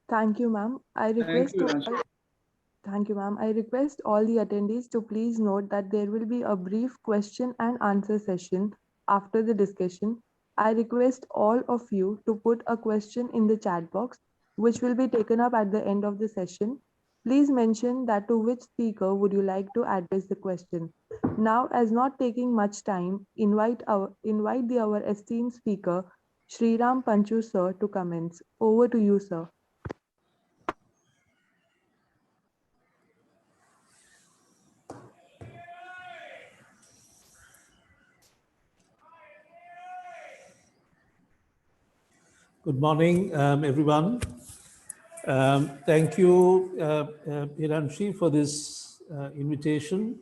Thank you, ma'am. Thank you, Ranjit. Thank you, ma'am. I request all the attendees to please note that there will be a brief question and answer session after the discussion. I request all of you to put a question in the chat box, which will be taken up at the end of the session. Please mention that to which speaker would you like to address the question. Now, as not taking much time, invite our esteemed speaker, Shri Sriram Panchu sir, to commence. Over to you, sir. Good morning, everyone. Thank you, Hiranshi, for this invitation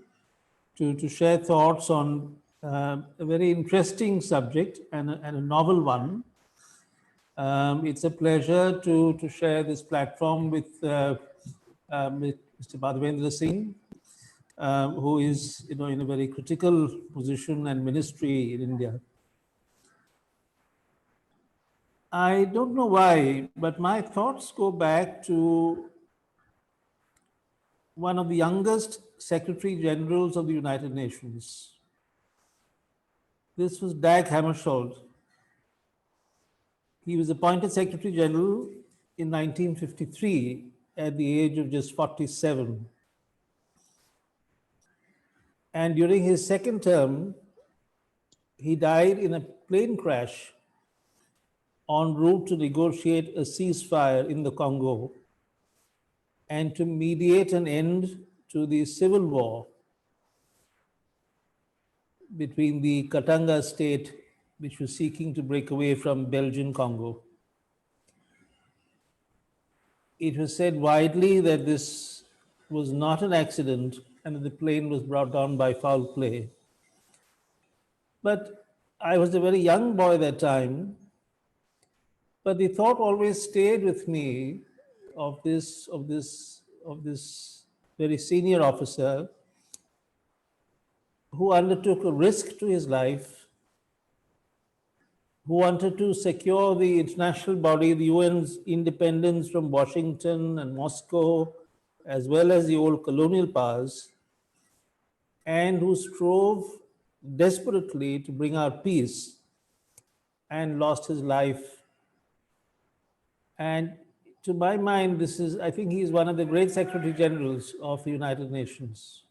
to share thoughts on a very interesting subject and a novel one. It's a pleasure to share this platform with Mr. Madhavendra Singh, who is, in a very critical position and ministry in India. I don't know why, but my thoughts go back to one of the youngest Secretary Generals of the United Nations. This was Dag Hammarskjöld. He was appointed Secretary General in 1953 at the age of just 47. And during his second term, he died in a plane crash en route to negotiate a ceasefire in the Congo and to mediate an end to the civil war between the Katanga state, which was seeking to break away from Belgian Congo. It was said widely that this was not an accident and that the plane was brought down by foul play. But I was a very young boy at that time, but the thought always stayed with me of this very senior officer who undertook a risk to his life, who wanted to secure the international body, the UN's independence from Washington and Moscow, as well as the old colonial powers, and who strove desperately to bring out peace and lost his life. And to my mind, I think he is one of the great Secretary Generals of the United Nations.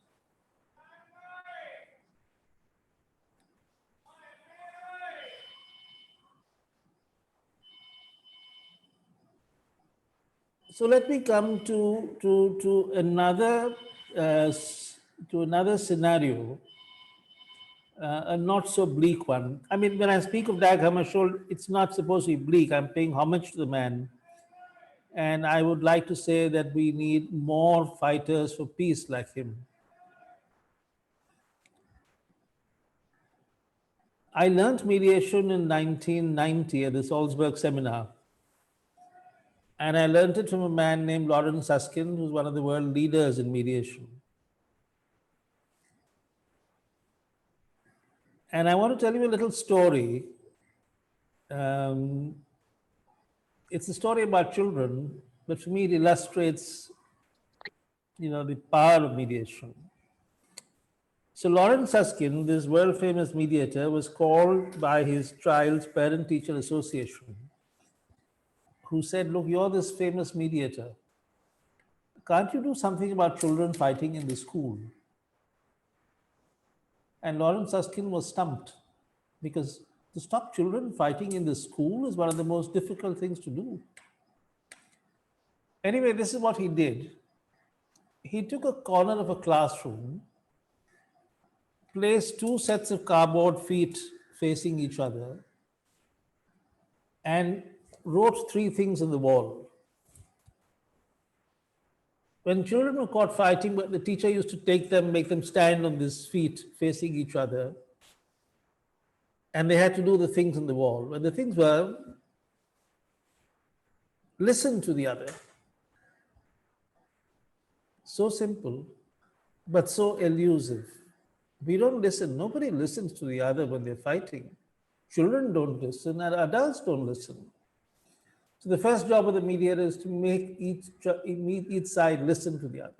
So let me come to another scenario, a not so bleak one. I mean, when I speak of Dag Hammarskjöld, it's not supposed to be bleak. I'm paying homage to the man. And I would like to say that we need more fighters for peace like him. I learned mediation in 1990 at the Salzburg seminar. And I learned it from a man named Lawrence Susskind, who's one of the world leaders in mediation. And I want to tell you a little story. It's a story about children, but for me it illustrates, the power of mediation. So Lawrence Susskind, this world famous mediator, was called by his child's parent-teacher association, who said, look, you're this famous mediator. Can't you do something about children fighting in the school? And Lawrence Susskind was stumped, because to stop children fighting in the school is one of the most difficult things to do. Anyway, this is what he did. He took a corner of a classroom, placed two sets of cardboard feet facing each other, and wrote three things on the wall. When children were caught fighting, the teacher used to take them, make them stand on these feet facing each other, and they had to do the things on the wall. And the things were, listen to the other. So simple, but so elusive. We don't listen. Nobody listens to the other when they're fighting. Children don't listen, and adults don't listen. So the first job of the mediator is to make each side listen to the other.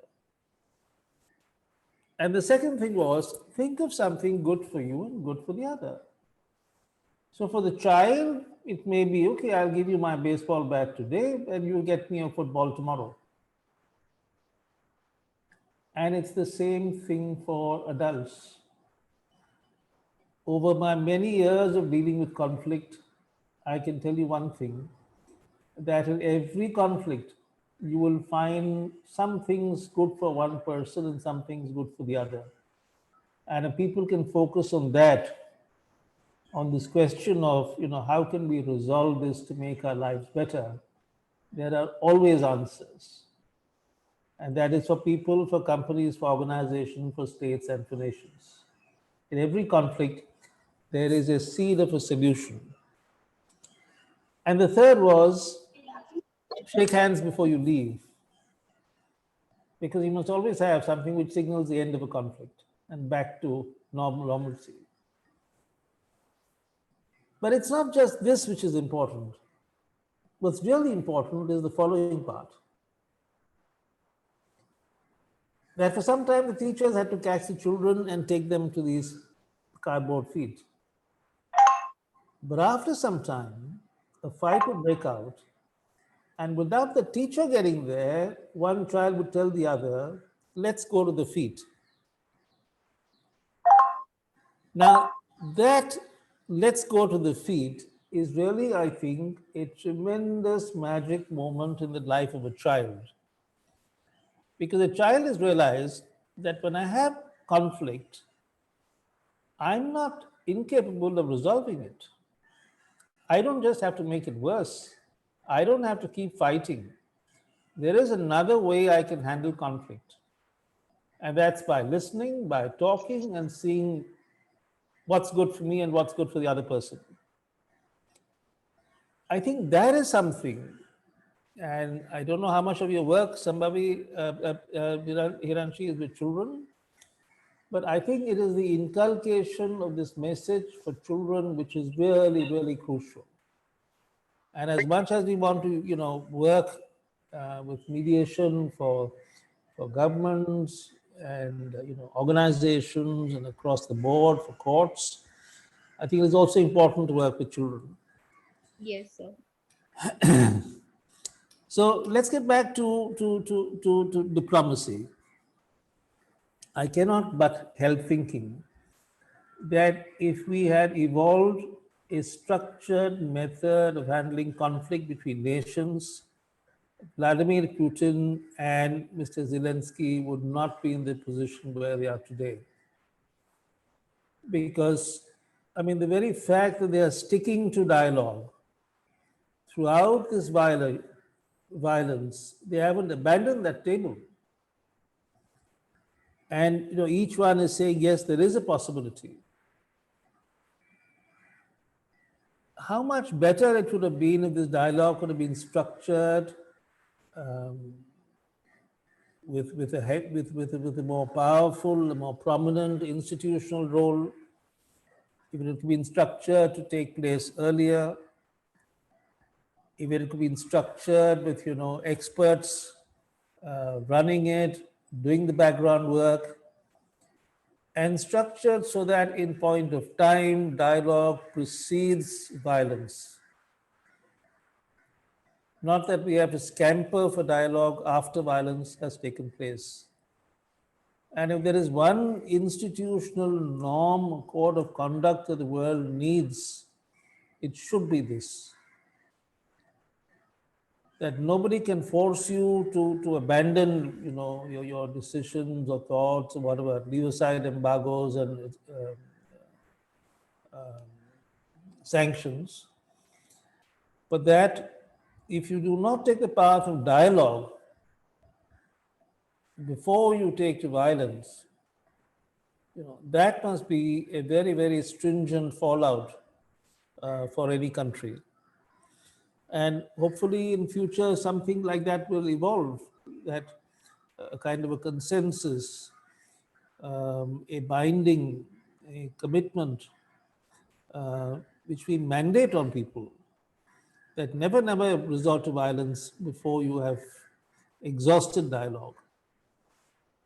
And the second thing was, think of something good for you and good for the other. So for the child, it may be, okay, I'll give you my baseball bat today and you'll get me a football tomorrow. And it's the same thing for adults. Over my many years of dealing with conflict, I can tell you one thing, that in every conflict, you will find some things good for one person and some things good for the other. And if people can focus on that, on this question of, how can we resolve this to make our lives better, there are always answers. And that is for people, for companies, for organizations, for states, and for nations. In every conflict, there is a seed of a solution. And the third was, shake hands before you leave, because you must always have something which signals the end of a conflict and back to normalcy. But it's not just this which is important. What's really important is the following part. That for some time the teachers had to catch the children and take them to these cardboard fields. But after some time, a fight would break out, and without the teacher getting there, one child would tell the other, let's go to the feet. Now, that let's go to the feet is really, I think, a tremendous magic moment in the life of a child. Because a child has realized that when I have conflict, I'm not incapable of resolving it. I don't just have to make it worse. I don't have to keep fighting. There is another way I can handle conflict. And that's by listening, by talking, and seeing what's good for me and what's good for the other person. I think that is something, and I don't know how much of your work, Hiranshi, is with children, but I think it is the inculcation of this message for children which is really, really crucial. And as much as we want to, work with mediation for governments and organizations and across the board for courts, I think it's also important to work with children. Yes, sir. So let's get back to diplomacy. I cannot but help thinking that if we had evolved a structured method of handling conflict between nations, Vladimir Putin and Mr. Zelensky would not be in the position where they are today. Because, the very fact that they are sticking to dialogue throughout this violence, they haven't abandoned that table. And each one is saying, yes, there is a possibility. How much better it would have been if this dialogue could have been structured with a more powerful, a more prominent institutional role, if it had been structured to take place earlier, if it had been structured with experts running it, doing the background work, and structured so that in point of time, dialogue precedes violence. Not that we have to scamper for dialogue after violence has taken place. And if there is one institutional norm, code of conduct that the world needs, it should be this. That nobody can force you to abandon, your decisions or thoughts or whatever, leave aside embargoes and sanctions. But that if you do not take the path of dialogue before you take to violence, that must be a very, very stringent fallout for any country. And hopefully in future, something like that will evolve, that a kind of a consensus, a binding, a commitment, which we mandate on people, that never, never resort to violence before you have exhausted dialogue.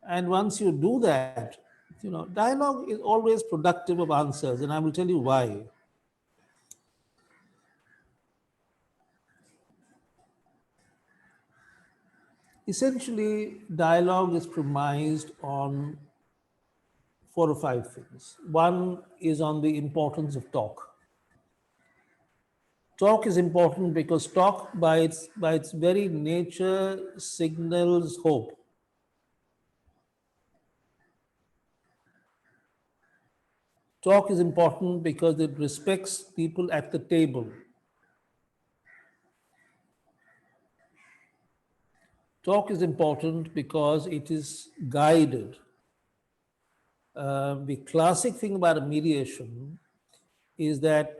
And once you do that, dialogue is always productive of answers, and I will tell you why. Essentially, dialogue is premised on 4 or 5 things. One is on the importance of talk. Talk is important because talk, by its very nature, signals hope. Talk is important because it respects people at the table. Talk is important because it is guided. The classic thing about a mediation is that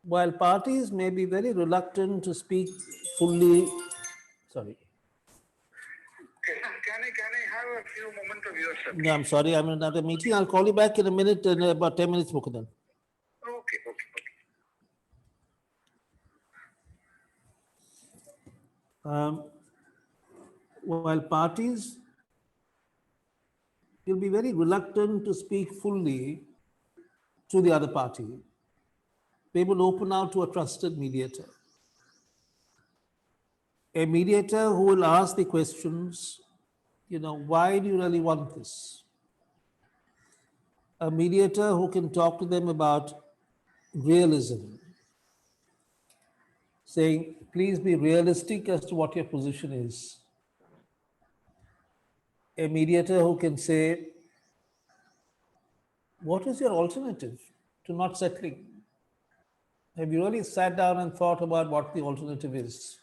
while parties may be very reluctant to speak fully, sorry. Can I have a few moments of yours, sir? No, I'm sorry, I'm in another meeting. I'll call you back in a minute, in about 10 minutes, Mukhudan. Okay. While parties will be very reluctant to speak fully to the other party, they will open out to a trusted mediator. A mediator who will ask the questions, why do you really want this? A mediator who can talk to them about realism, saying, please be realistic as to what your position is. A mediator who can say, what is your alternative to not settling? Have you really sat down and thought about what the alternative is?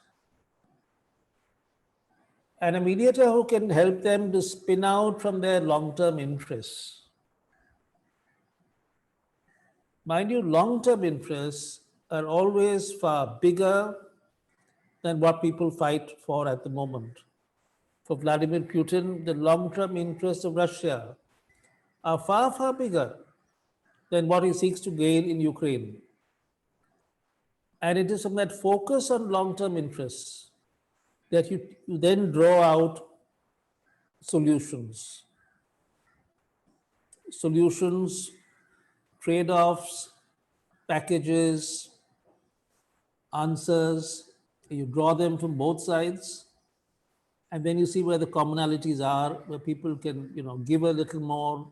And a mediator who can help them to spin out from their long-term interests. Mind you, long-term interests are always far bigger than what people fight for at the moment. For Vladimir Putin, the long-term interests of Russia are far, far bigger than what he seeks to gain in Ukraine. And it is from that focus on long-term interests that you then draw out solutions. Solutions, trade-offs, packages, answers. You draw them from both sides, and then you see where the commonalities are, where people can, give a little more.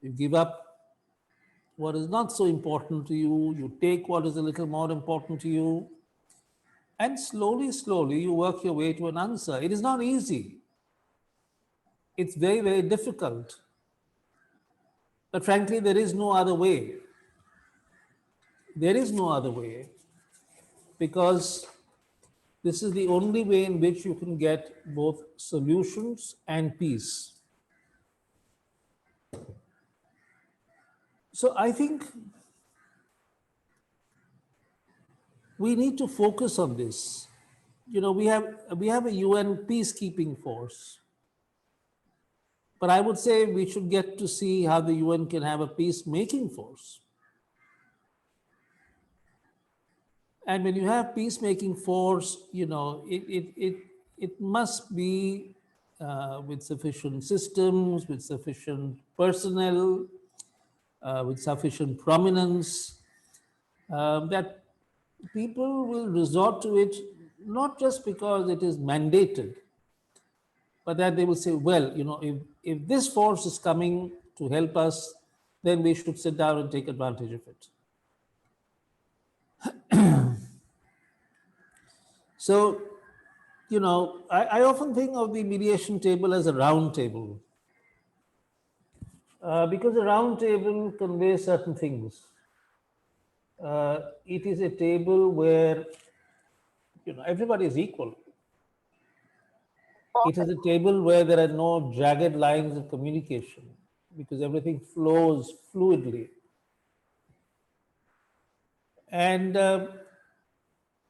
You give up what is not so important to you. You take what is a little more important to you. And slowly, slowly, you work your way to an answer. It is not easy. It's very, very difficult. But frankly, there is no other way. There is no other way, because this is the only way in which you can get both solutions and peace. So I think we need to focus on this. We have a UN peacekeeping force. But I would say we should get to see how the UN can have a peacemaking force. And when you have peacemaking force, it must be with sufficient systems, with sufficient personnel, with sufficient prominence, that people will resort to it not just because it is mandated, but that they will say, well, if this force is coming to help us, then we should sit down and take advantage of it. So, I often think of the mediation table as a round table, because a round table conveys certain things. It is a table where, everybody is equal. It is a table where there are no jagged lines of communication, because everything flows fluidly. And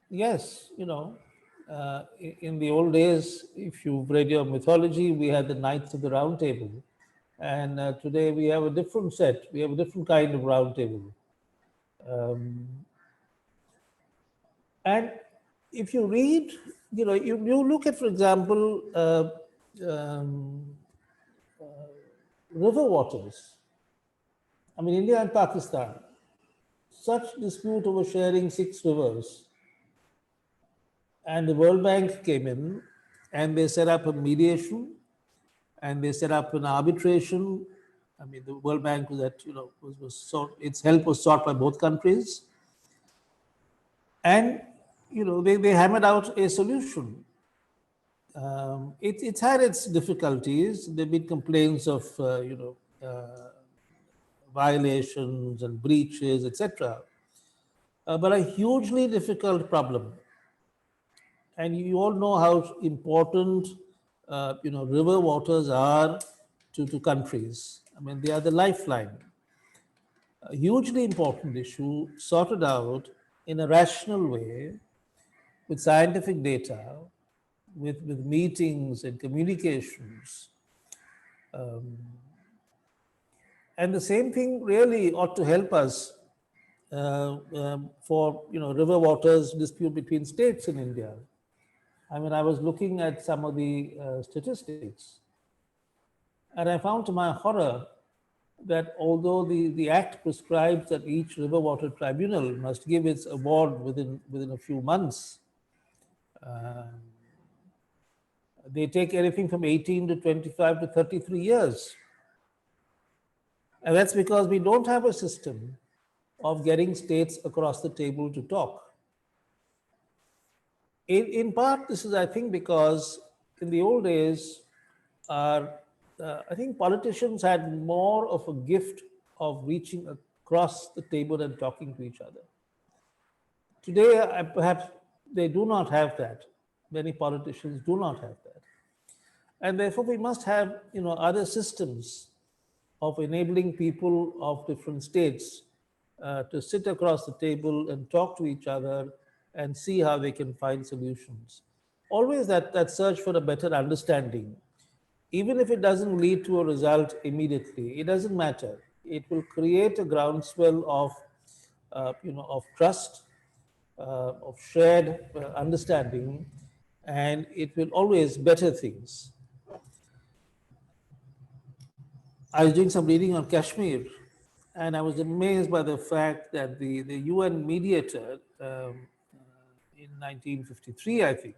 yes, in the old days, if you've read your mythology, we had the Knights of the Round Table. And today we have a different set. We have a different kind of round table. And if you read, you look at, for example, um, river waters. I mean, India and Pakistan, such dispute over sharing 6 rivers. And the World Bank came in and they set up a mediation and they set up an arbitration. I mean, the World Bank was that, was sought, its help was sought by both countries. And, they hammered out a solution. It's had its difficulties. There have been complaints of, violations and breaches, etc. But a hugely difficult problem. And you all know how important, river waters are to countries. I mean, they are the lifeline. A hugely important issue sorted out in a rational way with scientific data, with meetings and communications. And the same thing really ought to help us for river waters dispute between states in India. I mean, I was looking at some of the statistics, and I found to my horror that although the Act prescribes that each river water tribunal must give its award within a few months, they take anything from 18 to 25 to 33 years. And that's because we don't have a system of getting states across the table to talk. In part, this is, I think, because in the old days, I think politicians had more of a gift of reaching across the table and talking to each other. Today, perhaps they do not have that. Many politicians do not have that. And therefore, we must have other systems of enabling people of different states to sit across the table and talk to each other and see how they can find solutions. Always that search for a better understanding. Even if it doesn't lead to a result immediately, it doesn't matter. It will create a groundswell of trust, of shared understanding, and it will always better things. I was doing some reading on Kashmir, and I was amazed by the fact that the UN mediator in 1953, I think,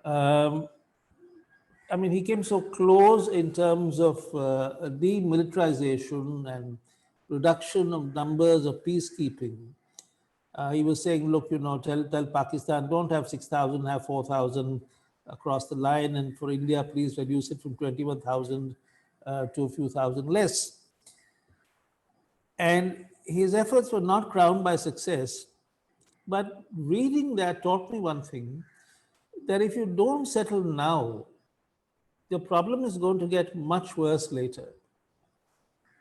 um, I mean, he came so close in terms of demilitarization and reduction of numbers of peacekeeping. He was saying, look, tell Pakistan, don't have 6,000, have 4,000 across the line. And for India, please reduce it from 21,000 to a few thousand less. And his efforts were not crowned by success. But reading that taught me one thing, that if you don't settle now, the problem is going to get much worse later.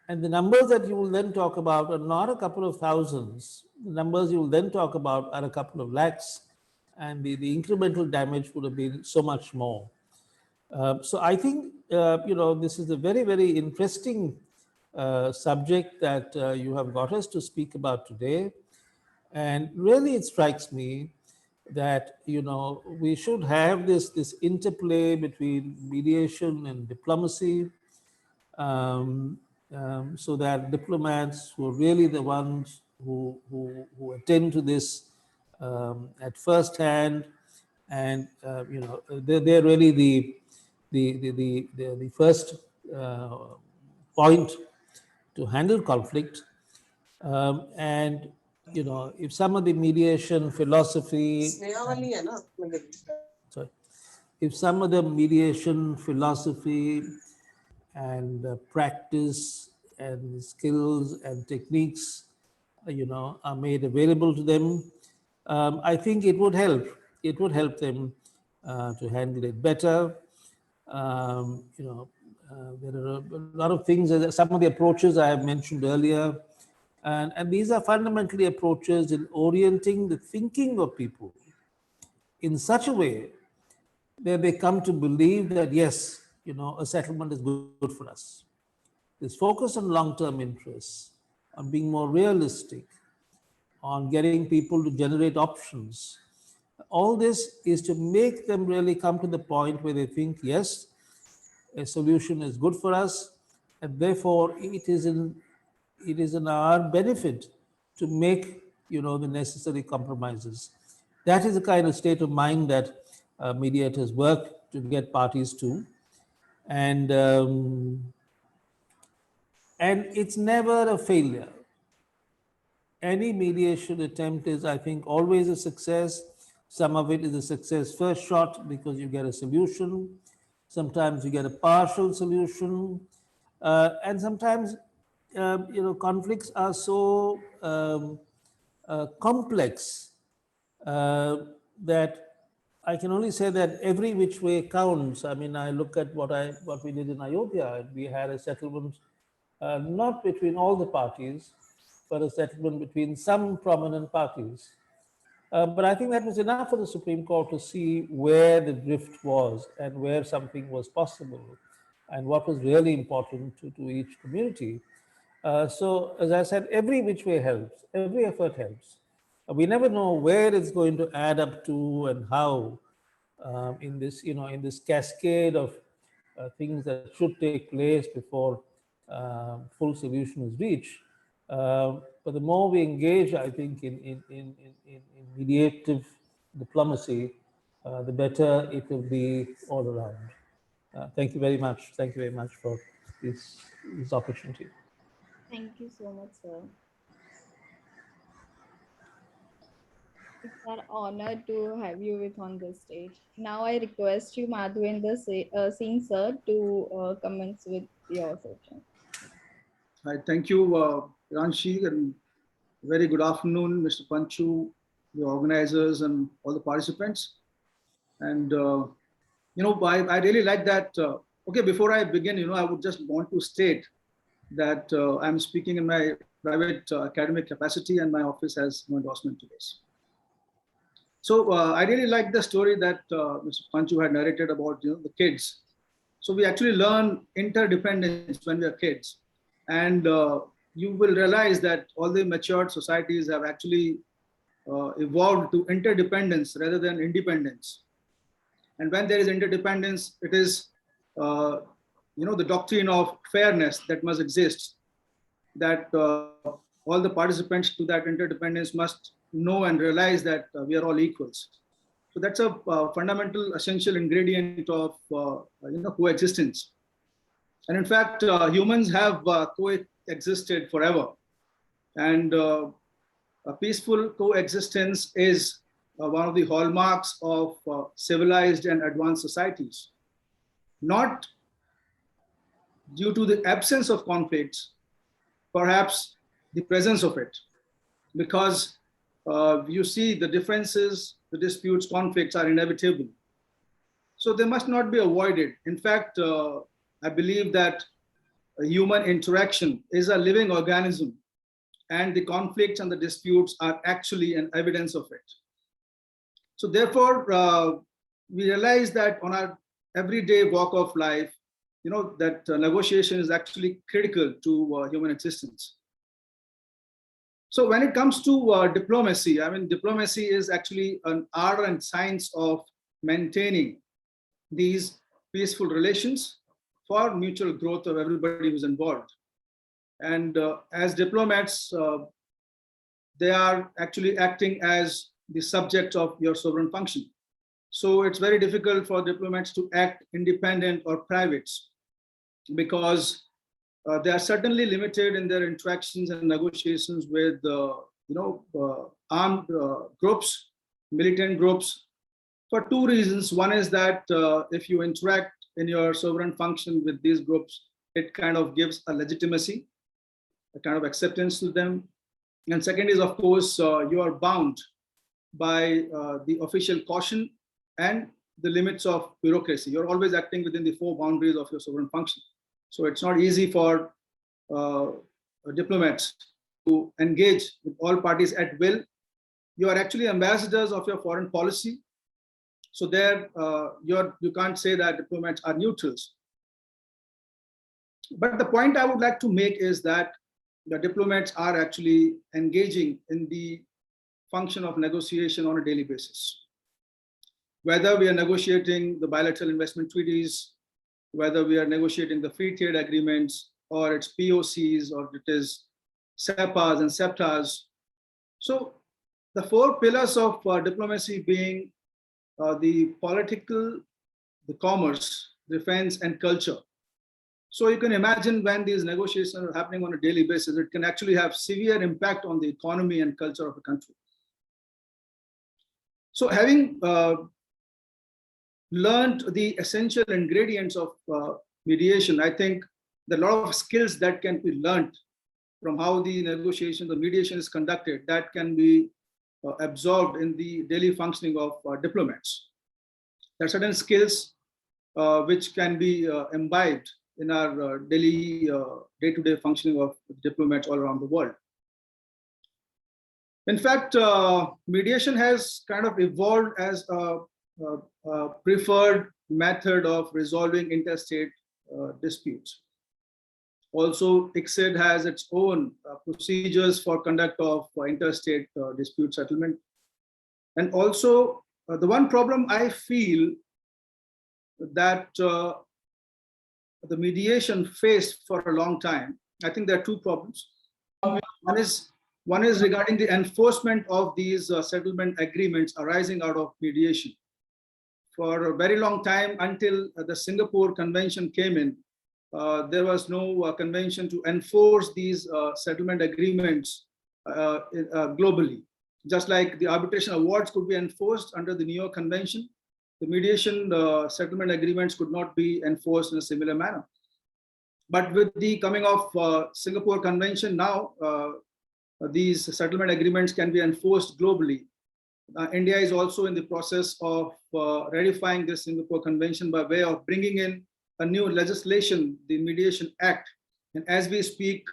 And the numbers that you will then talk about are not a couple of thousands. The numbers you will then talk about are a couple of lakhs, and the incremental damage would have been so much more. So I think, this is a very, very interesting subject that you have got us to speak about today. And really, it strikes me that we should have this interplay between mediation and diplomacy, um, so that diplomats who are really the ones who attend to this at first hand, and they're really the first uh, point to handle conflict. And if some of the mediation philosophy, sorry, if some of the mediation philosophy and practice and skills and techniques, are made available to them, I think it would help. It would help them to handle it better. There are a lot of things, some of the approaches I have mentioned earlier, and these are fundamentally approaches in orienting the thinking of people in such a way that they come to believe that, yes, a settlement is good for us. This focus on long-term interests, on being more realistic, on getting people to generate options. All this is to make them really come to the point where they think, yes, a solution is good for us, and therefore it is in our benefit to make the necessary compromises. That is the kind of state of mind that mediators work to get parties to, and it's never a failure. Any mediation attempt is, I think, always a success. Some of it is a success first shot because you get a solution. Sometimes you get a partial solution. And sometimes, conflicts are so complex uh, that I can only say that every which way counts. I mean, I look at what we did in Ayodhya. We had a settlement not between all the parties, but a settlement between some prominent parties. But I think that was enough for the Supreme Court to see where the drift was and where something was possible and what was really important to each community. So, as I said, every which way helps, every effort helps. We never know where it's going to add up to and how in this cascade of things that should take place before full solution is reached. But the more we engage, I think, in mediative diplomacy, the better it will be all around. Thank you very much. Thank you very much for this opportunity. Thank you so much, sir. It's our honor to have you with on this stage. Now I request you, Madhvendra Singh, sir, to commence with your session. I thank you, Ranshi, and very good afternoon, Mr. Panchu, the organizers, and all the participants. And I really like that. Okay, before I begin, I would just want to state that I'm speaking in my private academic capacity, and my office has no endorsement to this. So I really like the story that Mr. Panchu had narrated about the kids. So we actually learn interdependence when we are kids. And you will realize that all the matured societies have actually evolved to interdependence rather than independence. And when there is interdependence, it is the doctrine of fairness that must exist, that all the participants to that interdependence must know and realize that we are all equals. So that's a fundamental, essential ingredient of coexistence. And in fact, humans have coexisted forever. And a peaceful coexistence is one of the hallmarks of civilized and advanced societies. Not due to the absence of conflicts, perhaps the presence of it. Because you see the differences, the disputes, conflicts are inevitable. So they must not be avoided. In fact, I believe that human interaction is a living organism, and the conflicts and the disputes are actually an evidence of it. So therefore, we realize that on our everyday walk of life, that negotiation is actually critical to human existence. So when it comes to diplomacy, I mean, diplomacy is actually an art and science of maintaining these peaceful relations for mutual growth of everybody who's involved. And as diplomats, they are actually acting as the subject of your sovereign function. So it's very difficult for diplomats to act independent or private, because they are certainly limited in their interactions and negotiations with armed groups, militant groups, for two reasons. One is that if you interact in your sovereign function with these groups, it kind of gives a legitimacy, a kind of acceptance to them. And second is, of course, you are bound by the official caution and the limits of bureaucracy. You're always acting within the four boundaries of your sovereign function. So it's not easy for diplomats to engage with all parties at will. You are actually ambassadors of your foreign policy. So there, you can't say that diplomats are neutrals. But the point I would like to make is that the diplomats are actually engaging in the function of negotiation on a daily basis. Whether we are negotiating the bilateral investment treaties, whether we are negotiating the free trade agreements, or it's POCs, or it is SEPAs and SEPTAs. So the four pillars of diplomacy being the political, the commerce, defense, and culture. So you can imagine when these negotiations are happening on a daily basis, it can actually have severe impact on the economy and culture of the country. So having learned the essential ingredients of mediation, I think there are a lot of skills that can be learned from how the negotiation, the mediation is conducted, that can be absorbed in the daily functioning of diplomats. There are certain skills which can be imbibed in our daily day-to-day functioning of diplomats all around the world. In fact, mediation has kind of evolved as a preferred method of resolving interstate disputes. Also, ICSID has its own procedures for conduct of interstate dispute settlement. And also, the one problem I feel that the mediation faced for a long time, I think there are two problems. One is regarding the enforcement of these settlement agreements arising out of mediation. For a very long time, until the Singapore Convention came in, there was no convention to enforce these settlement agreements globally. Just like the arbitration awards could be enforced under the New York Convention, the mediation settlement agreements could not be enforced in a similar manner. But with the coming of Singapore Convention now, these settlement agreements can be enforced globally. India is also in the process of ratifying this Singapore Convention by way of bringing in a new legislation, the Mediation Act. And as we speak,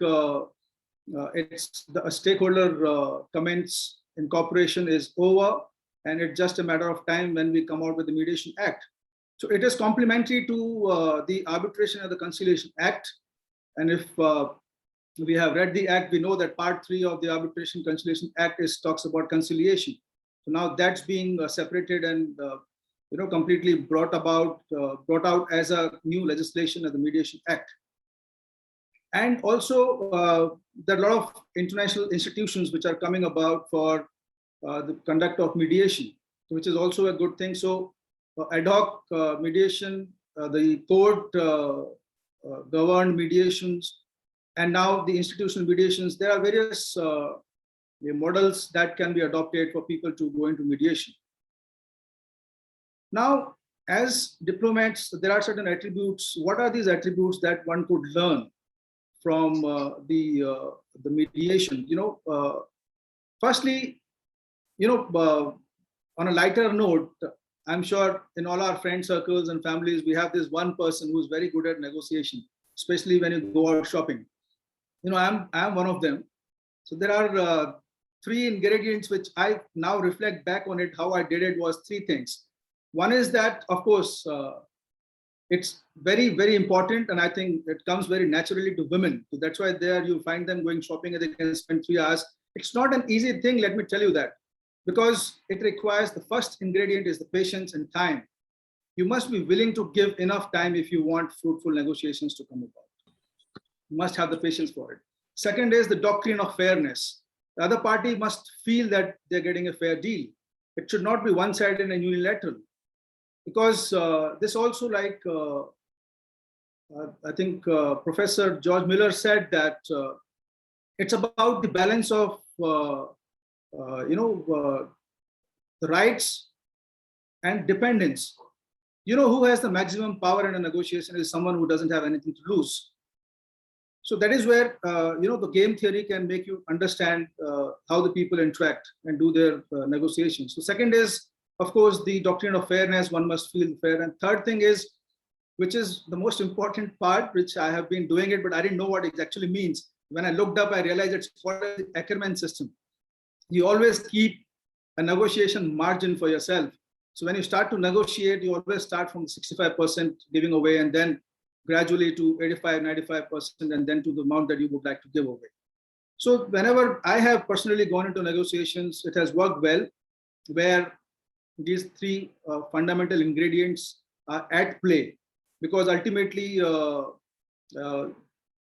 it's the stakeholder comments incorporation is over, and it's just a matter of time when we come out with the Mediation Act. So it is complementary to the Arbitration and the Conciliation Act. And if we have read the Act, we know that Part 3 of the Arbitration Conciliation Act talks about conciliation. So now that's being separated and completely brought out as a new legislation of the Mediation Act. And also there are a lot of international institutions which are coming about for the conduct of mediation, which is also a good thing. So ad hoc mediation, the court governed mediations, and now the institutional mediations. There are various models that can be adopted for people to go into mediation. Now, as diplomats, there are certain attributes. What are these attributes that one could learn from the mediation? Firstly, on a lighter note, I'm sure in all our friend circles and families, we have this one person who's very good at negotiation, especially when you go out shopping. I'm one of them. So there are three ingredients which I now reflect back on it. How I did it was three things. One is that, of course, it's very, very important, and I think it comes very naturally to women. So that's why there you find them going shopping and they can spend 3 hours. It's not an easy thing, let me tell you that, because it requires, the first ingredient is the patience and time. You must be willing to give enough time if you want fruitful negotiations to come about. You must have the patience for it. Second is the doctrine of fairness. The other party must feel that they're getting a fair deal. It should not be one-sided and unilateral. Because this also, like I think Professor George Miller said that it's about the balance of the rights and dependence. Who has the maximum power in a negotiation is someone who doesn't have anything to lose. So that is where the game theory can make you understand how the people interact and do their negotiations. So second is, of course, the doctrine of fairness. One must feel fair. And third thing is, which is the most important part, which I have been doing it, but I didn't know what it actually means. When I looked up, I realized it's called the Ackerman system. You always keep a negotiation margin for yourself. So when you start to negotiate, you always start from 65% giving away, and then gradually to 85, 95%, and then to the amount that you would like to give away. So whenever I have personally gone into negotiations, it has worked well, where these three fundamental ingredients are at play, because ultimately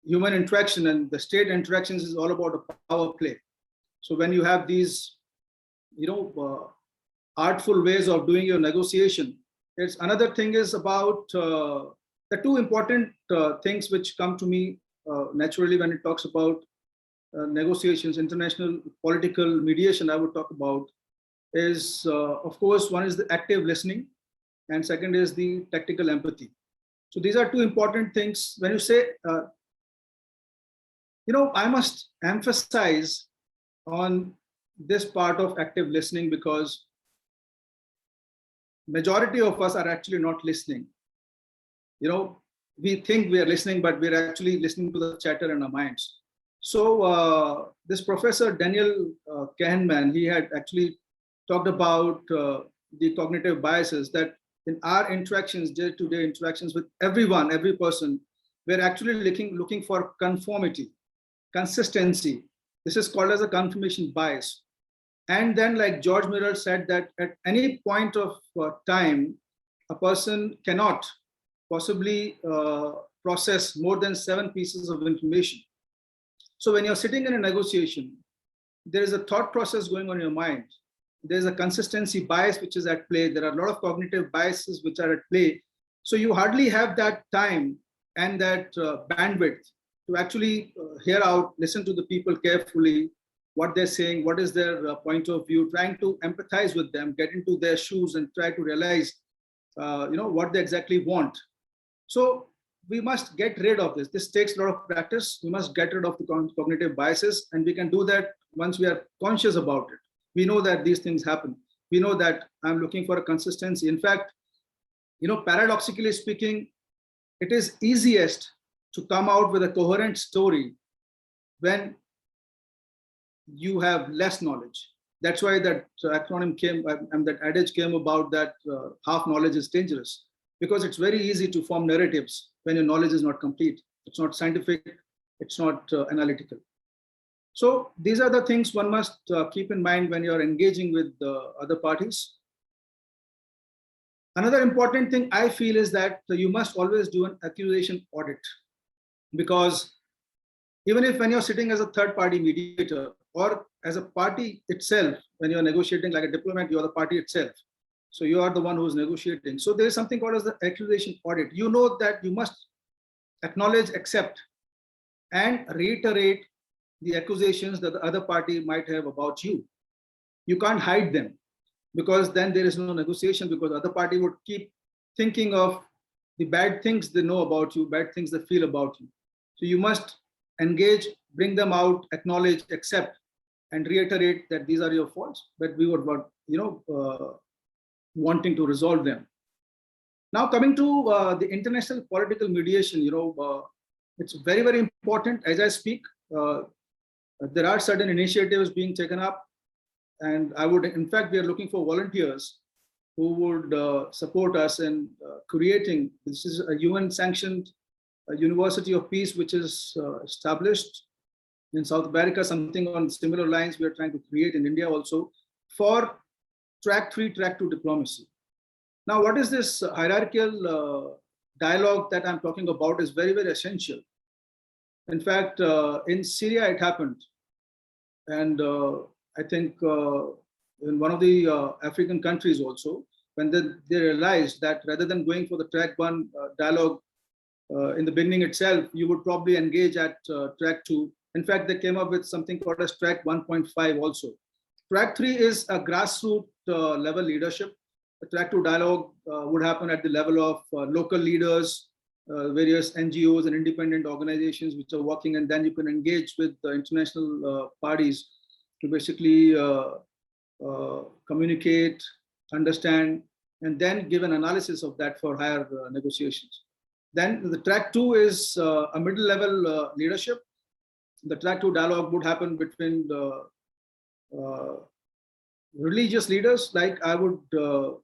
human interaction and the state interactions is all about a power play. So when you have these, artful ways of doing your negotiation, it's another thing is about the two important things which come to me naturally when it talks about negotiations, international political mediation. I would talk about is, of course, one is the active listening, and second is the tactical empathy. So these are two important things. When you say, I must emphasize on this part of active listening, because majority of us are actually not listening. We think we are listening, but we're actually listening to the chatter in our minds. So this Professor Daniel Kahneman, he had actually talked about the cognitive biases, that in our interactions, day-to-day interactions with everyone, every person, we're actually looking for conformity, consistency. This is called as a confirmation bias. And then, like George Miller said, that at any point of time, a person cannot possibly process more than 7 pieces of information. So when you're sitting in a negotiation, there is a thought process going on in your mind. There's a consistency bias which is at play. There are a lot of cognitive biases which are at play. So you hardly have that time and that bandwidth to actually hear out, listen to the people carefully, what they're saying, what is their point of view, trying to empathize with them, get into their shoes and try to realize, what they exactly want. So we must get rid of this. This takes a lot of practice. We must get rid of the cognitive biases, and we can do that once we are conscious about it. We know that these things happen. We know that I'm looking for a consistency. In fact, paradoxically speaking, it is easiest to come out with a coherent story when you have less knowledge. That's why that acronym came, and that adage came about, that half knowledge is dangerous, because it's very easy to form narratives when your knowledge is not complete. It's not scientific, it's not analytical. So these are the things one must keep in mind when you're engaging with other parties. Another important thing I feel is that you must always do an accusation audit, because even if when you're sitting as a third party mediator or as a party itself, when you're negotiating like a diplomat, you're the party itself. So you are the one who's negotiating. So there is something called as the accusation audit. You know that you must acknowledge, accept, and reiterate the accusations that the other party might have about you. You can't hide them, because then there is no negotiation, because the other party would keep thinking of the bad things they know about you, bad things they feel about you. So you must engage, bring them out, acknowledge, accept, and reiterate that these are your faults, but we were wanting to resolve them. Now coming to the international political mediation, it's very, very important. As I speak, there are certain initiatives being taken up, and I would, in fact, we are looking for volunteers who would support us in creating. This is a UN-sanctioned University of Peace, which is established in South America. Something on similar lines we are trying to create in India also, for track 3, track 2 diplomacy. Now, what is this hierarchical dialogue that I'm talking about is very, very essential. In fact, in Syria, it happened. And I think in one of the African countries also, when they realized that rather than going for the track 1 dialogue in the beginning itself, you would probably engage at track 2. In fact, they came up with something called as track 1.5 also. Track 3 is a grassroots level leadership. The track 2 dialogue would happen at the level of local leaders, various NGOs and independent organizations which are working, and then you can engage with the international parties to basically communicate, understand, and then give an analysis of that for higher negotiations. Then the track 2 is a middle level leadership. The track 2 dialogue would happen between the religious leaders. Like I don't know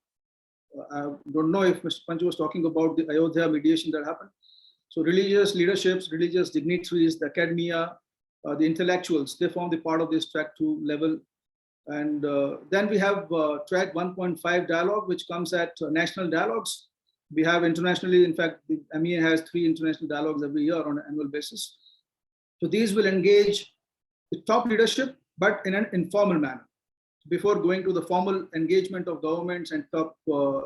if Mr. Panchu was talking about the Ayodhya mediation that happened. So religious leaderships, religious dignitaries, the academia, the intellectuals, they form the part of this track 2 level. And then we have track 1.5 dialogue, which comes at national dialogues. We have internationally, in fact, the MEA has 3 international dialogues every year on an annual basis. So these will engage the top leadership, but in an informal manner. Before going to the formal engagement of governments and top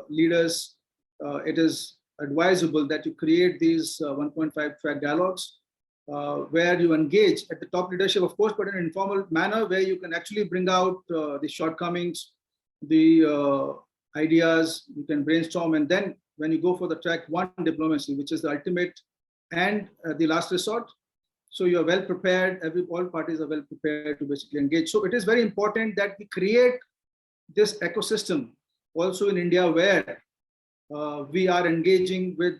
leaders, it is advisable that you create these 1.5 track dialogues where you engage at the top leadership, of course, but in an informal manner where you can actually bring out the shortcomings, the ideas, you can brainstorm. And then when you go for the track 1 diplomacy, which is the ultimate and the last resort, so you're well prepared, all parties are well prepared to basically engage. So it is very important that we create this ecosystem also in India where we are engaging with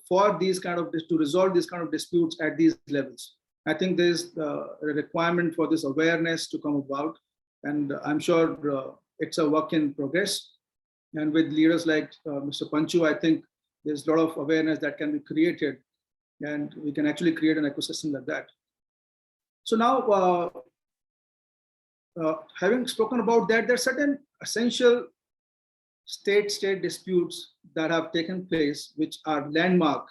for these kind of, to resolve these kind of disputes at these levels. I think there's a requirement for this awareness to come about, and I'm sure it's a work in progress. And with leaders like Mr. Panchu, I think there's a lot of awareness that can be created, and we can actually create an ecosystem like that. So now, having spoken about that, there are certain essential state-state disputes that have taken place, which are landmark,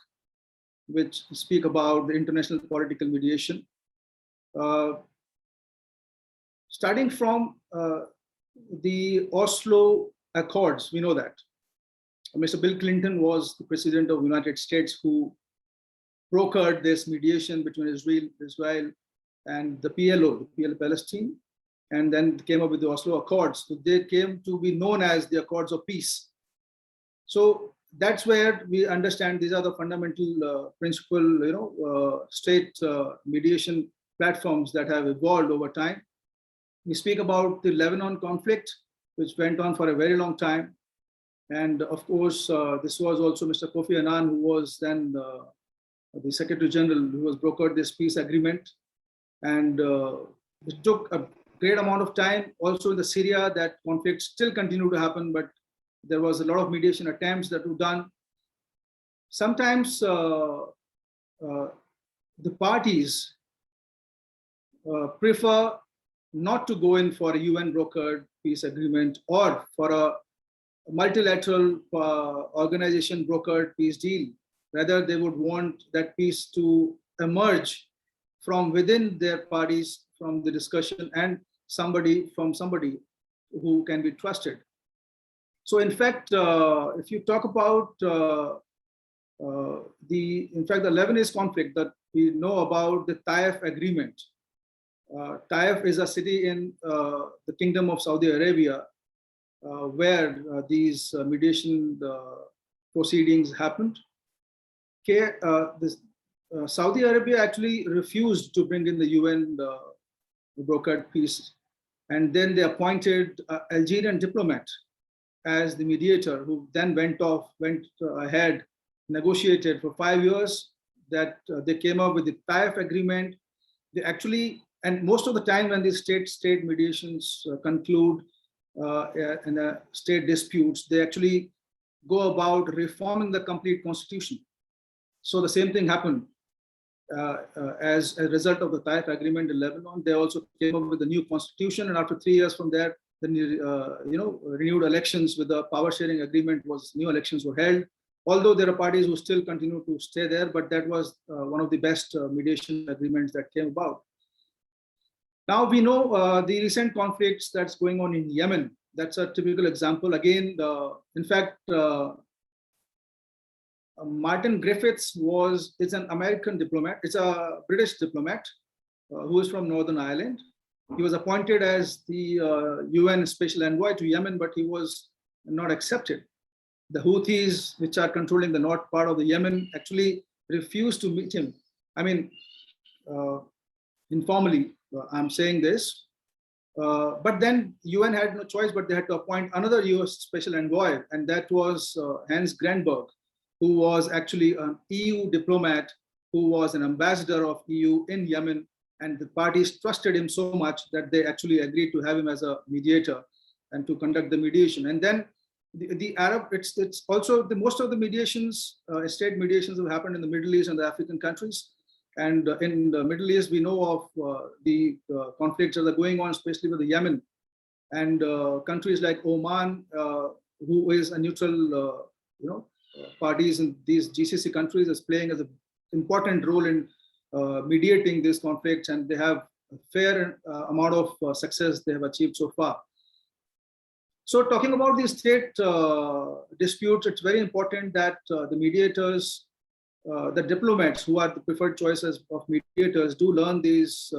which speak about the international political mediation. Starting from the Oslo Accords, we know that Mr. Bill Clinton was the president of the United States who brokered this mediation between Israel and the PLO, Palestine, and then came up with the Oslo Accords. So they came to be known as the Accords of Peace. So that's where we understand these are the fundamental principle, state mediation platforms that have evolved over time. We speak about the Lebanon conflict, which went on for a very long time. And of course, this was also Mr. Kofi Annan, who was then the Secretary General, who was brokered this peace agreement. And it took a great amount of time. Also in the Syria, that conflict still continued to happen, but there was a lot of mediation attempts that were done. Sometimes the parties prefer not to go in for a UN brokered peace agreement or for a multilateral organization brokered peace deal. Rather, they would want that peace to emerge from within their parties, from the discussion, and from somebody who can be trusted. So in fact, if you talk about the Lebanese conflict that we know about, the Taif agreement. Taif is a city in the Kingdom of Saudi Arabia where these mediation proceedings happened. Saudi Arabia actually refused to bring in the UN brokered peace. And then they appointed an Algerian diplomat as the mediator, who then went ahead, negotiated for 5 years, that they came up with the Taif agreement. They actually, and most of the time when these state-state mediations conclude in state disputes, they actually go about reforming the complete constitution. So the same thing happened as a result of the Taif agreement in Lebanon. They also came up with a new constitution, and after 3 years from there, the renewed elections with the power sharing agreement new elections were held. Although there are parties who still continue to stay there, but that was one of the best mediation agreements that came about. Now we know the recent conflicts that's going on in Yemen. That's a typical example. Again, in fact, Martin Griffiths is an American diplomat. It's a British diplomat who is from Northern Ireland. He was appointed as the UN Special Envoy to Yemen, but he was not accepted. The Houthis, which are controlling the north part of the Yemen, actually refused to meet him. I mean, informally, I'm saying this. But then UN had no choice, but they had to appoint another US Special Envoy, and that was Hans Granberg, who was actually an EU diplomat, who was an ambassador of EU in Yemen, and the parties trusted him so much that they actually agreed to have him as a mediator and to conduct the mediation. And then the Arab, it's also most of the mediations, state mediations have happened in the Middle East and the African countries. And in the Middle East, we know of the conflicts that are going on, especially with the Yemen and countries like Oman, who is a neutral, parties in these GCC countries, is playing as an important role in mediating these conflicts, and they have a fair amount of success they have achieved so far. So talking about these state disputes, it's very important that the mediators, the diplomats who are the preferred choices of mediators, do learn these,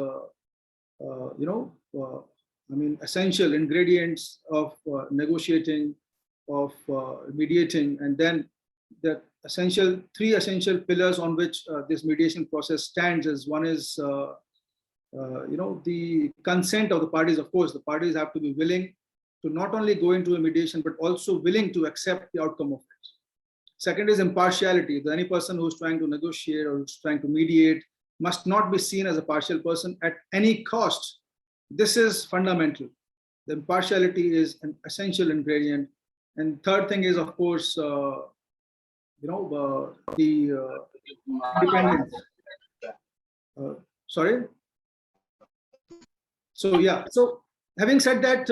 essential ingredients of negotiating, of mediating, and then the three essential pillars on which this mediation process stands is: one is, the consent of the parties. Of course, the parties have to be willing to not only go into a mediation, but also willing to accept the outcome of it. Second is impartiality. That any person who's trying to negotiate or who's trying to mediate must not be seen as a partial person at any cost. This is fundamental. The impartiality is an essential ingredient. And third thing is, of course, the independence. Sorry. So yeah. So having said that,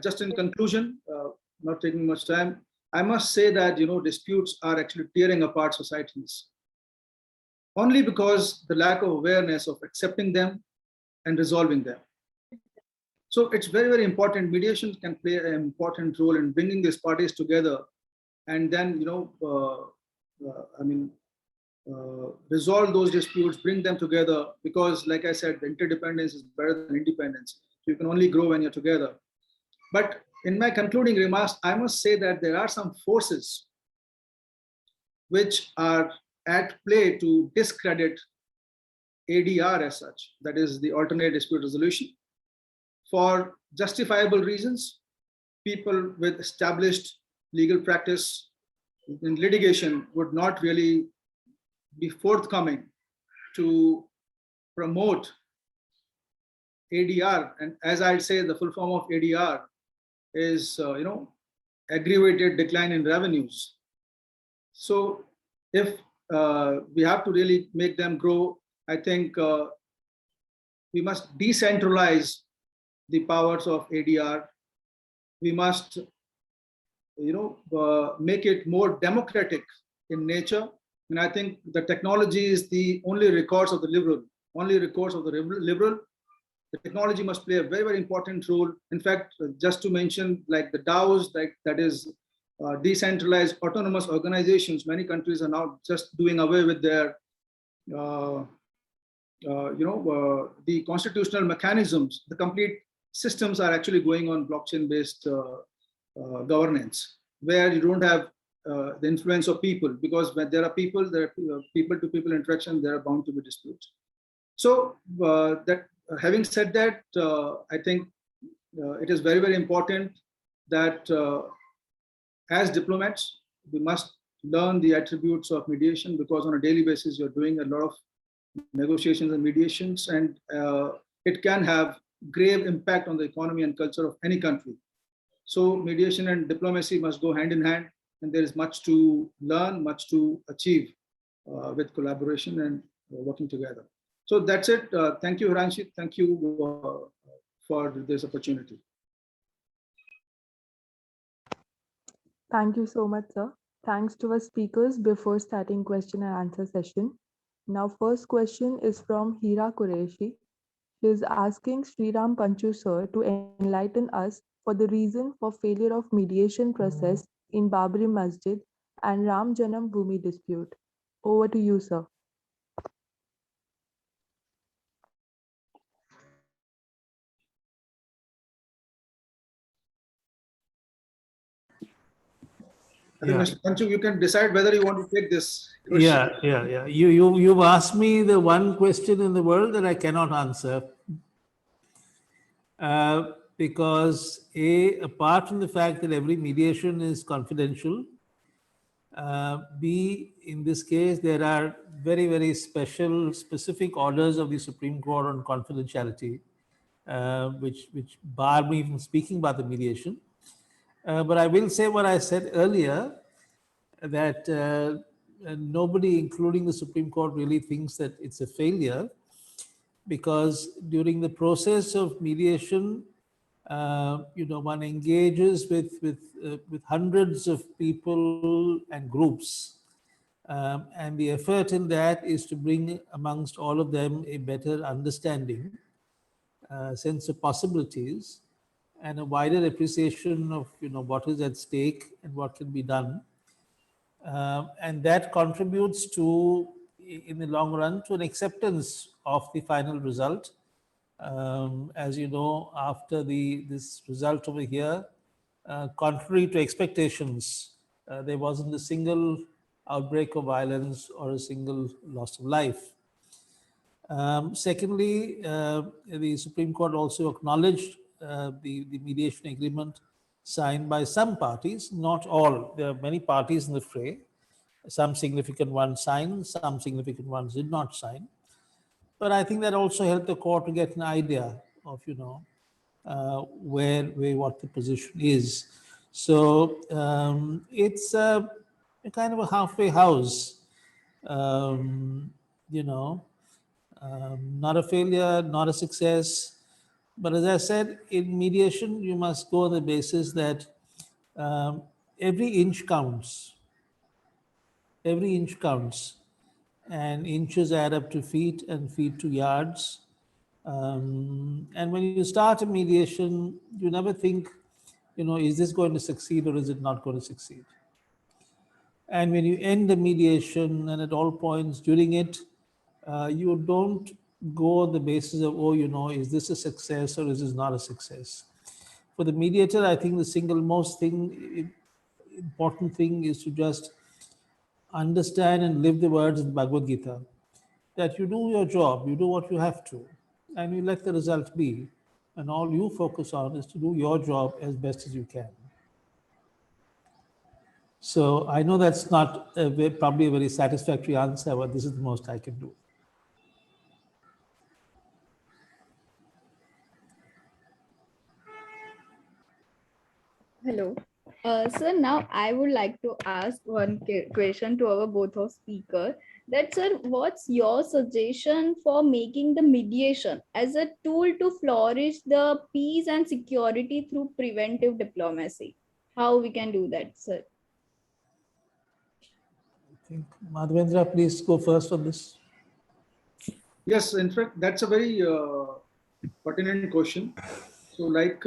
just in conclusion, not taking much time, I must say that disputes are actually tearing apart societies, only because the lack of awareness of accepting them and resolving them. So it's very, very important. Mediation can play an important role in bringing these parties together, and then resolve those disputes, bring them together, because like I said, the interdependence is better than independence. So you can only grow when you're together. But in my concluding remarks, I must say that there are some forces which are at play to discredit ADR as such, that is the alternate dispute resolution. For justifiable reasons, people with established legal practice in litigation would not really be forthcoming to promote ADR. And as I'd say, the full form of ADR is, aggravated decline in revenues. So if we have to really make them grow, I think we must decentralize the powers of ADR. We must, make it more democratic in nature. And I think the technology is the only recourse of the liberal. The technology must play a very, very important role. In fact, just to mention, like the DAOs, that is decentralized autonomous organizations, many countries are now just doing away with their, the constitutional mechanisms. The complete systems are actually going on blockchain-based governance, where you don't have the influence of people, because when there are people-to-people interaction, there are bound to be disputes. So having said that, I think it is very, very important that as diplomats, we must learn the attributes of mediation, because on a daily basis, you're doing a lot of negotiations and mediations, and it can have grave impact on the economy and culture of any country. So mediation and diplomacy must go hand in hand, and there is much to learn, much to achieve with collaboration and working together. So that's it. Thank you, Hiranshi. Thank you for this opportunity. Thank you so much, sir. Thanks to our speakers before starting question and answer session. Now, first question is from Hira Qureshi. She is asking Sriram Panchu sir to enlighten us for the reason for failure of mediation process in Babri Masjid and Ram Janam Bhoomi dispute. Over to you, sir. I think, Mr. Panchu, you can decide whether you want to take this question. Yeah. You've asked me the one question in the world that I cannot answer. Because apart from the fact that every mediation is confidential, B, in this case, there are very, very specific orders of the Supreme Court on confidentiality, which bar me from speaking about the mediation. But I will say what I said earlier, that and nobody, including the Supreme Court, really thinks that it's a failure, because during the process of mediation, one engages with hundreds of people and groups, and the effort in that is to bring amongst all of them a better understanding, sense of possibilities, and a wider appreciation of what is at stake and what can be done, and that contributes to, in the long run, to an acceptance of the final result. As you know, after this result over here, contrary to expectations, there wasn't a single outbreak of violence or a single loss of life. Secondly, the Supreme Court also acknowledged the mediation agreement signed by some parties, not all. There are many parties in the fray. Some significant ones signed, some significant ones did not sign. But I think that also helped the court to get an idea of, where what the position is. So it's a kind of a halfway house, um, you know, not a failure, not a success. But as I said, in mediation, you must go on the basis that um, every inch counts. Every inch counts. And inches add up to feet and feet to yards. And when you start a mediation, you never think, is this going to succeed or is it not going to succeed? And when you end the mediation and at all points during it, you don't go on the basis of, is this a success or is this not a success? For the mediator, I think the single most important thing is to just understand and live the words of the Bhagavad Gita, that you do your job, you do what you have to, and you let the result be. And all you focus on is to do your job as best as you can. So I know that's not probably a very satisfactory answer, but this is the most I can do. Hello. Sir, now I would like to ask one question to our both of speaker. That sir, what's your suggestion for making the mediation as a tool to flourish the peace and security through preventive diplomacy? How we can do that, sir? I think Madhavendra, please go first on this. Yes, in fact, that's a very pertinent question. So, like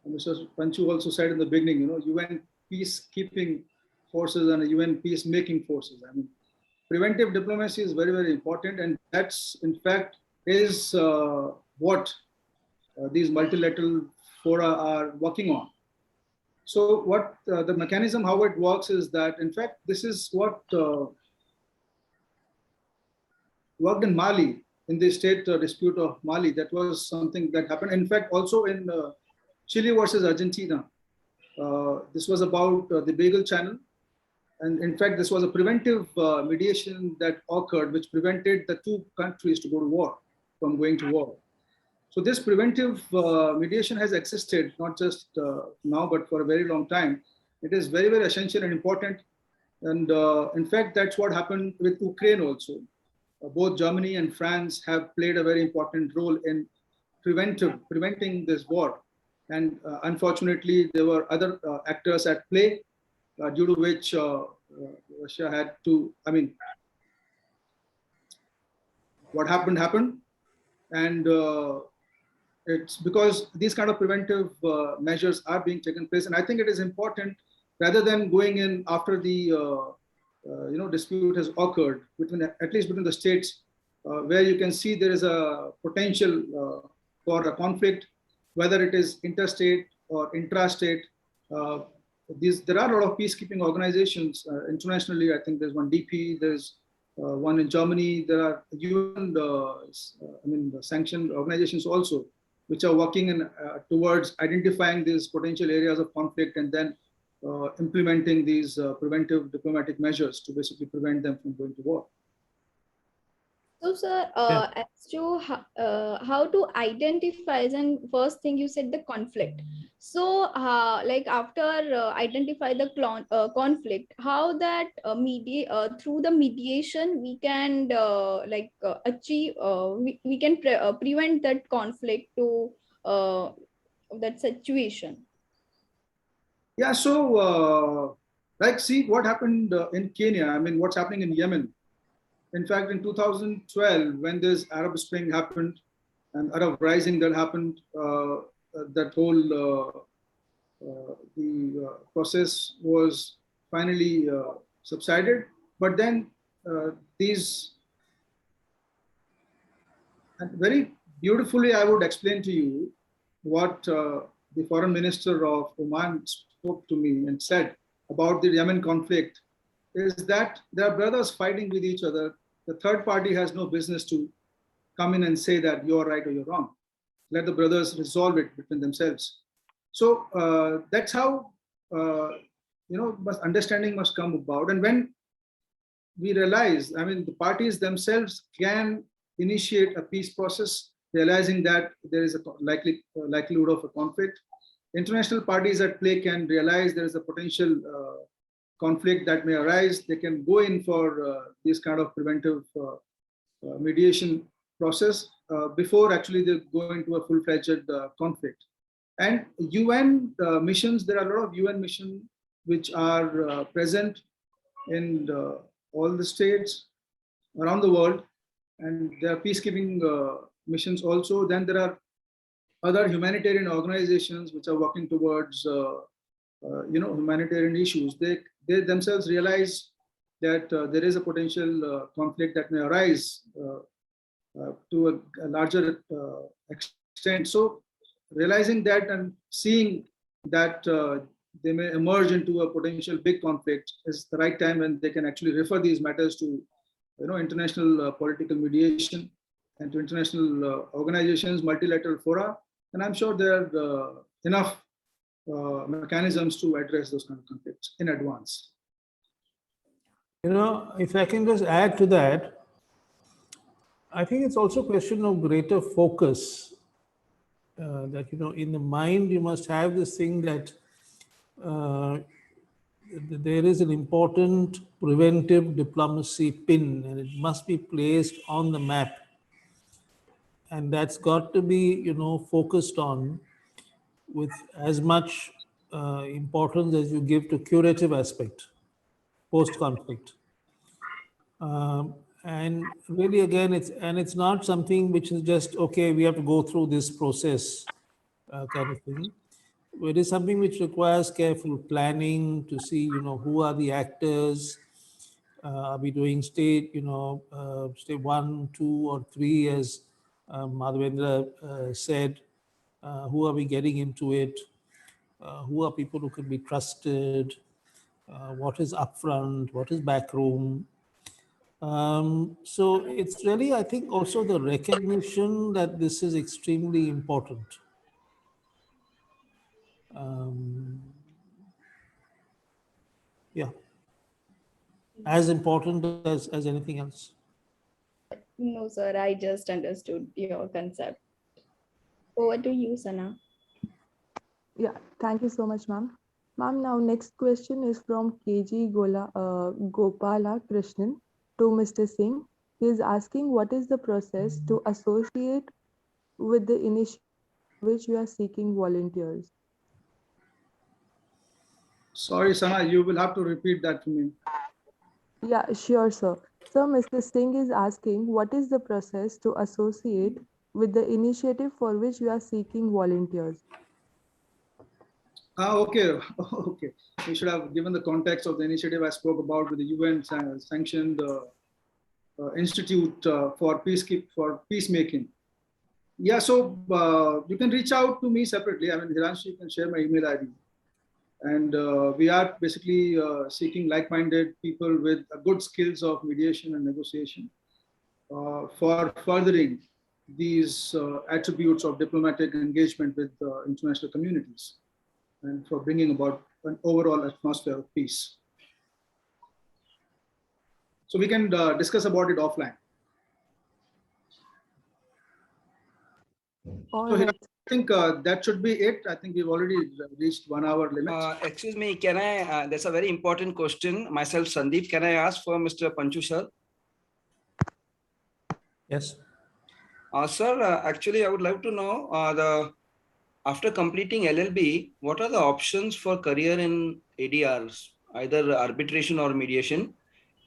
Mr. Panchu also said in the beginning, UN peacekeeping forces and UN peacemaking forces. I mean, preventive diplomacy is very, very important, and that's in fact is what these multilateral fora are working on. So, what the mechanism, how it works is that, in fact, this is what worked in Mali, in the state dispute of Mali. That was something that happened. In fact, also in Chile versus Argentina. This was about the Beagle Channel. And in fact, this was a preventive mediation that occurred, which prevented the two countries to go to war, from going to war. So this preventive mediation has existed, not just now, but for a very long time. It is very, very essential and important. And in fact, that's what happened with Ukraine also. Both Germany and France have played a very important role in preventing this war. And unfortunately, there were other actors at play, due to which Russia had to, what happened. And it's because these kind of preventive measures are being taken place. And I think it is important, rather than going in after the dispute has occurred, at least between the states, where you can see there is a potential for a conflict, whether it is interstate or intrastate. There are a lot of peacekeeping organizations internationally. I think there's one DP, there's one in Germany. There are UN, sanctioned organizations also, which are working towards identifying these potential areas of conflict and then implementing these preventive diplomatic measures to basically prevent them from going to war. So, sir, Yeah. as to how to identify, and first thing you said the conflict. So, like after identify the conflict, how that through the mediation we can achieve, we can prevent that conflict to that situation. Yeah, so like see what happened in Kenya. I mean, what's happening in Yemen. In fact, in 2012, when this Arab Spring happened and Arab Rising that happened, that whole the process was finally subsided. But then these, and very beautifully, I would explain to you what the foreign minister of Oman spoke to me and said about the Yemen conflict is that there are brothers fighting with each other. The third party has no business to come in and say that you're right or you're wrong. Let the brothers resolve it between themselves. So that's how understanding must come about. And when we realize, I mean, the parties themselves can initiate a peace process, realizing that there is a likelihood of a conflict. International parties at play can realize there is a potential conflict that may arise. They can go in for this kind of preventive mediation process before actually they go into a full-fledged conflict. And UN missions, there are a lot of UN missions which are present in all the states around the world, and there are peacekeeping missions also. Then there are other humanitarian organizations which are working towards humanitarian issues. They themselves realize that there is a potential conflict that may arise to a larger extent. So realizing that and seeing that they may emerge into a potential big conflict is the right time when they can actually refer these matters to international political mediation and to international organizations, multilateral fora. And I'm sure there are enough mechanisms to address those kind of conflicts in advance. If I can just add to that, I think it's also a question of greater focus. That in the mind you must have this thing that there is an important preventive diplomacy pin, and it must be placed on the map, and that's got to be focused on with as much importance as you give to curative aspect post conflict. And really, again, it's not something which is just okay, we have to go through this process kind of thing. It is something which requires careful planning to see who are the actors. Are we doing state 1, 2, or 3, as Madhavendra said? Who are we getting into it? Who are people who can be trusted? What is upfront? What is backroom? So it's really, I think, also the recognition that this is extremely important. Yeah, as important as anything else. No, sir, I just understood your concept. Over to you, Sana. Yeah, thank you so much, ma'am. Ma'am, now next question is from KG Gopala Krishnan to Mr. Singh. He is asking, what is the process to associate with the initiative which you are seeking volunteers? Sorry, Sana, you will have to repeat that to me. Yeah, sure, sir. So, Mr. Singh is asking, what is the process to associate with the initiative for which you are seeking volunteers? Okay, okay. We should have given the context of the initiative I spoke about with the UN sanctioned Institute for Peacemaking. Yeah, so you can reach out to me separately. I mean, Hiranshi can share my email ID. And we are basically seeking like-minded people with good skills of mediation and negotiation for furthering these attributes of diplomatic engagement with international communities and for bringing about an overall atmosphere of peace. So we can discuss about it offline. All So here, right. I think that should be it. I think we've already reached 1 hour limit. Excuse me, can I, that's a very important question. Myself, Sandeep, can I ask for Mr. Panchu, sir? Yes. Sir, actually, I would like to know after completing LLB, what are the options for career in ADRs, either arbitration or mediation?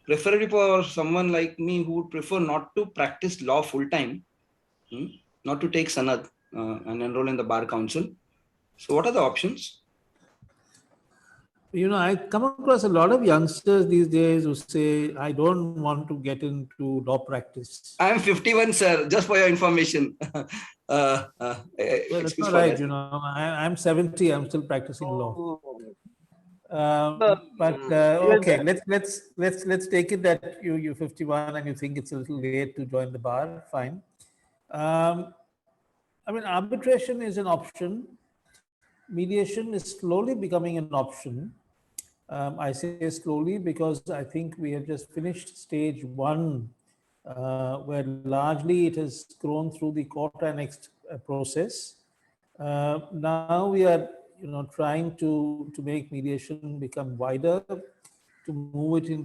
Preferably for someone like me who would prefer not to practice law full time, not to take sanad and enroll in the bar council. So, what are the options? I come across a lot of youngsters these days who say, I don't want to get into law practice. I am 51, sir, just for your information. Well, that's Excuse not for right. that. I'm 70. I'm still practicing law. Even Okay, let's take it that you're 51 and you think it's a little late to join the bar. Fine. I mean, arbitration is an option. Mediation is slowly becoming an option. I say slowly because I think we have just finished stage one, where largely it has grown through the court annexed process. Now we are, trying to make mediation become wider, to move it into